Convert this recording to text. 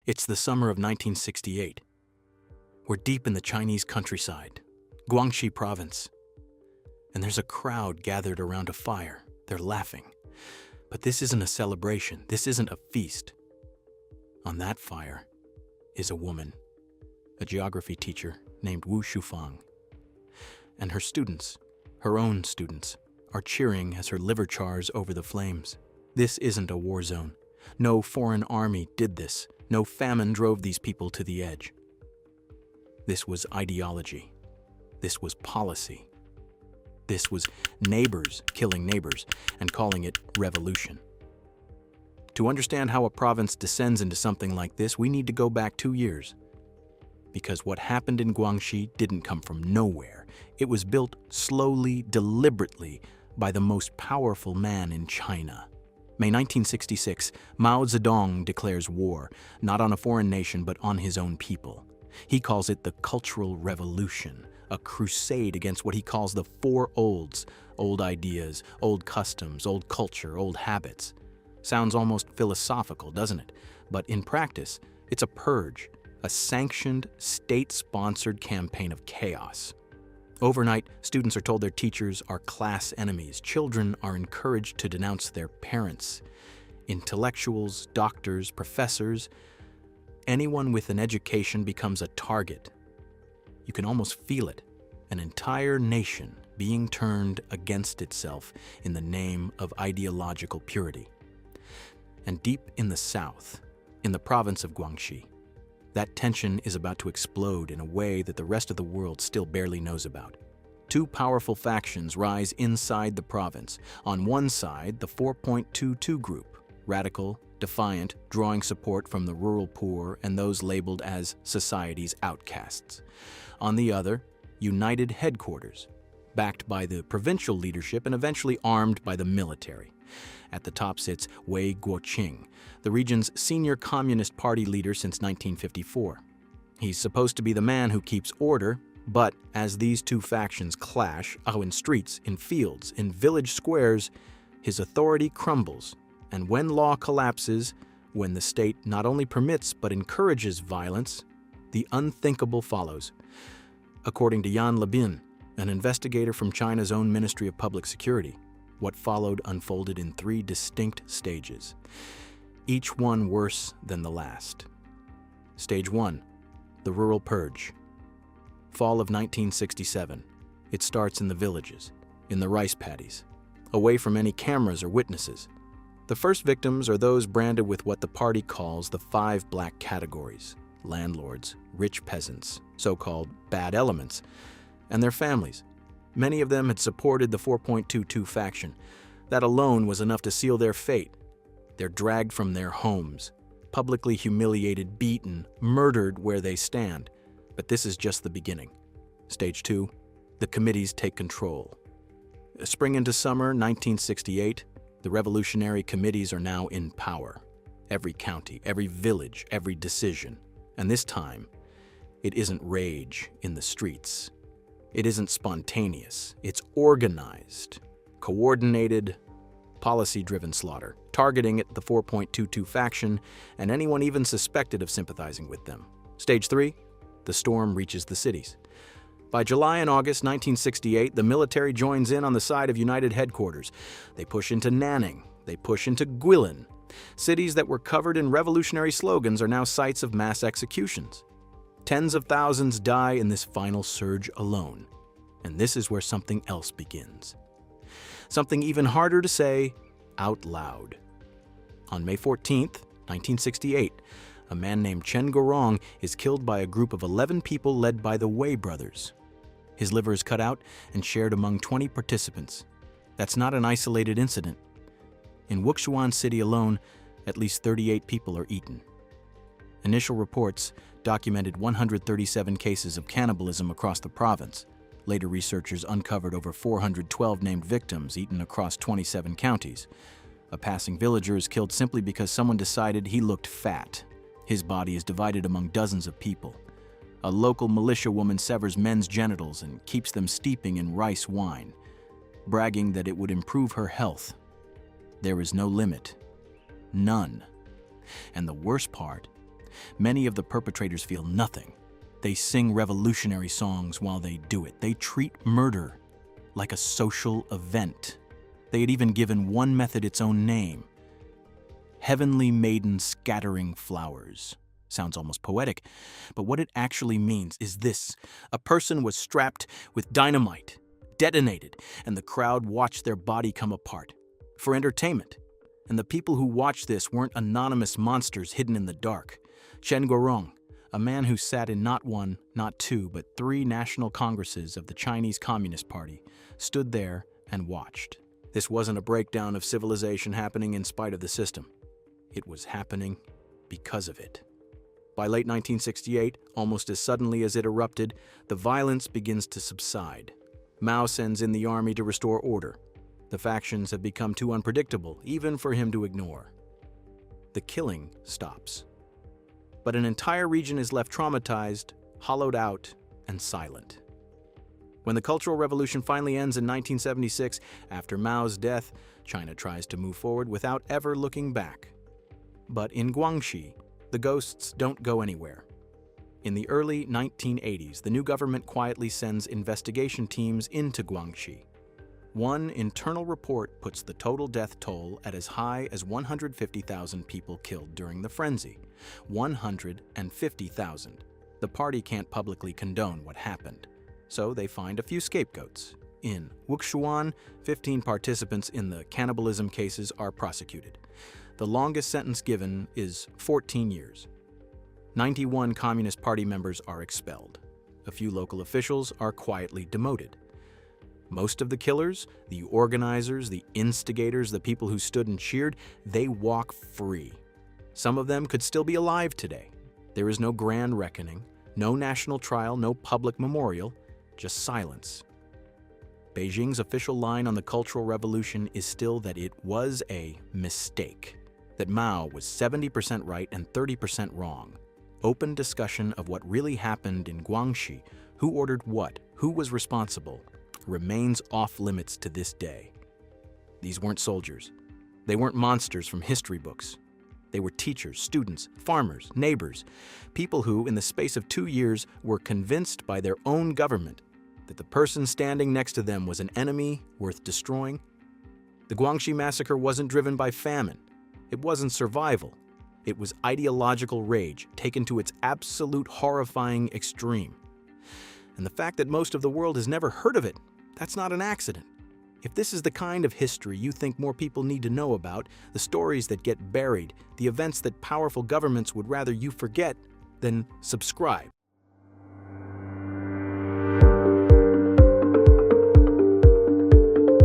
It's the summer of 1968. We're deep in the Chinese countryside, Guangxi province. And there's a crowd gathered around a fire. They're laughing. But this isn't a celebration. This isn't a feast. On that fire is a woman, a geography teacher named Wu Shufang. And her students, her own students, are cheering as her liver chars over the flames. This isn't a war zone. No foreign army did this. No famine drove these people to the edge. This was ideology. This was policy. This was neighbors killing neighbors and calling it revolution. To understand how a province descends into something like this, we need to go back 2 years. Because what happened in Guangxi didn't come from nowhere. It was built slowly, deliberately, by the most powerful man in China. May 1966, Mao Zedong declares war, not on a foreign nation, but on his own people. He calls it the Cultural Revolution, a crusade against what he calls the four olds: old ideas, old customs, old culture, old habits. Sounds almost philosophical, doesn't it? But in practice, it's a purge, a sanctioned, state-sponsored campaign of chaos. Overnight, students are told their teachers are class enemies. Children are encouraged to denounce their parents. Intellectuals, doctors, professors, anyone with an education becomes a target. You can almost feel it, an entire nation being turned against itself in the name of ideological purity. And deep in the south, in the province of Guangxi, that tension is about to explode in a way that the rest of the world still barely knows about. Two powerful factions rise inside the province. On one side, the 4.22 group, radical, defiant, drawing support from the rural poor and those labeled as society's outcasts. On the other, United Headquarters, backed by the provincial leadership and eventually armed by the military. At the top sits Wei Guoqing, the region's senior Communist Party leader since 1954. He's supposed to be the man who keeps order, but as these two factions clash, in streets, in fields, in village squares, his authority crumbles. And when law collapses, when the state not only permits but encourages violence, the unthinkable follows. According to Yan Lebin, an investigator from China's own Ministry of Public Security, what followed unfolded in 3 distinct stages, each one worse than the last. Stage 1, the rural purge. Fall of 1967. It starts in the villages, in the rice paddies, away from any cameras or witnesses. The first victims are those branded with what the party calls the 5 black categories: landlords, rich peasants, so-called bad elements, and their families. Many of them had supported the 4.22 faction. That alone was enough to seal their fate. They're dragged from their homes, publicly humiliated, beaten, murdered where they stand. But this is just the beginning. Stage 2, the committees take control. Spring into summer 1968, the revolutionary committees are now in power. Every county, every village, every decision. And this time, it isn't rage in the streets. It isn't spontaneous. It's organized, coordinated, policy-driven slaughter, targeting at the 4.22 faction and anyone even suspected of sympathizing with them. Stage 3, the storm reaches the cities. By July and August 1968, the military joins in on the side of United Headquarters. They push into Nanning. They push into Guilin. Cities that were covered in revolutionary slogans are now sites of mass executions. Tens of thousands die in this final surge alone. And this is where something else begins. Something even harder to say out loud. On May 14th, 1968, a man named Chen Guorong is killed by a group of 11 people led by the Wei brothers. His liver is cut out and shared among 20 participants. That's not an isolated incident. In Wuxuan City alone, at least 38 people are eaten. Initial reports documented 137 cases of cannibalism across the province. Later researchers uncovered over 412 named victims eaten across 27 counties. A passing villager is killed simply because someone decided he looked fat. His body is divided among dozens of people. A local militia woman severs men's genitals and keeps them steeping in rice wine, bragging that it would improve her health. There is no limit. None. And the worst part, Many of the perpetrators feel nothing. They sing revolutionary songs while they do it. They treat murder like a social event. They had even given one method its own name: Heavenly Maiden Scattering Flowers. Sounds almost poetic, but what it actually means is this: a person was strapped with dynamite, detonated, and the crowd watched their body come apart for entertainment. And the people who watched this weren't anonymous monsters hidden in the dark. Chen Guorong, a man who sat in not one, not two, but 3 national congresses of the Chinese Communist Party, stood there and watched. This wasn't a breakdown of civilization happening in spite of the system. It was happening because of it. By late 1968, almost as suddenly as it erupted, the violence begins to subside. Mao sends in the army to restore order. The factions have become too unpredictable, even for him to ignore. The killing stops. But an entire region is left traumatized, hollowed out, and silent. When the Cultural Revolution finally ends in 1976, after Mao's death, China tries to move forward without ever looking back. But in Guangxi, the ghosts don't go anywhere. In the early 1980s, the new government quietly sends investigation teams into Guangxi. One internal report puts the total death toll at as high as 150,000 people killed during the frenzy. 150,000. The party can't publicly condone what happened, so they find a few scapegoats. In Wuxuan, 15 participants in the cannibalism cases are prosecuted. The longest sentence given is 14 years. 91 Communist Party members are expelled. A few local officials are quietly demoted. Most of the killers, the organizers, the instigators, the people who stood and cheered, they walk free. Some of them could still be alive today. There is no grand reckoning, no national trial, no public memorial, just silence. Beijing's official line on the Cultural Revolution is still that it was a mistake, that Mao was 70% right and 30% wrong. Open discussion of what really happened in Guangxi, who ordered what, who was responsible, remains off limits to this day. These weren't soldiers. They weren't monsters from history books. They were teachers, students, farmers, neighbors, people who, in the space of 2 years, were convinced by their own government that the person standing next to them was an enemy worth destroying. The Guangxi Massacre wasn't driven by famine. It wasn't survival. It was ideological rage taken to its absolute horrifying extreme. And the fact that most of the world has never heard of it, that's not an accident. If this is the kind of history you think more people need to know about, the stories that get buried, the events that powerful governments would rather you forget, then subscribe.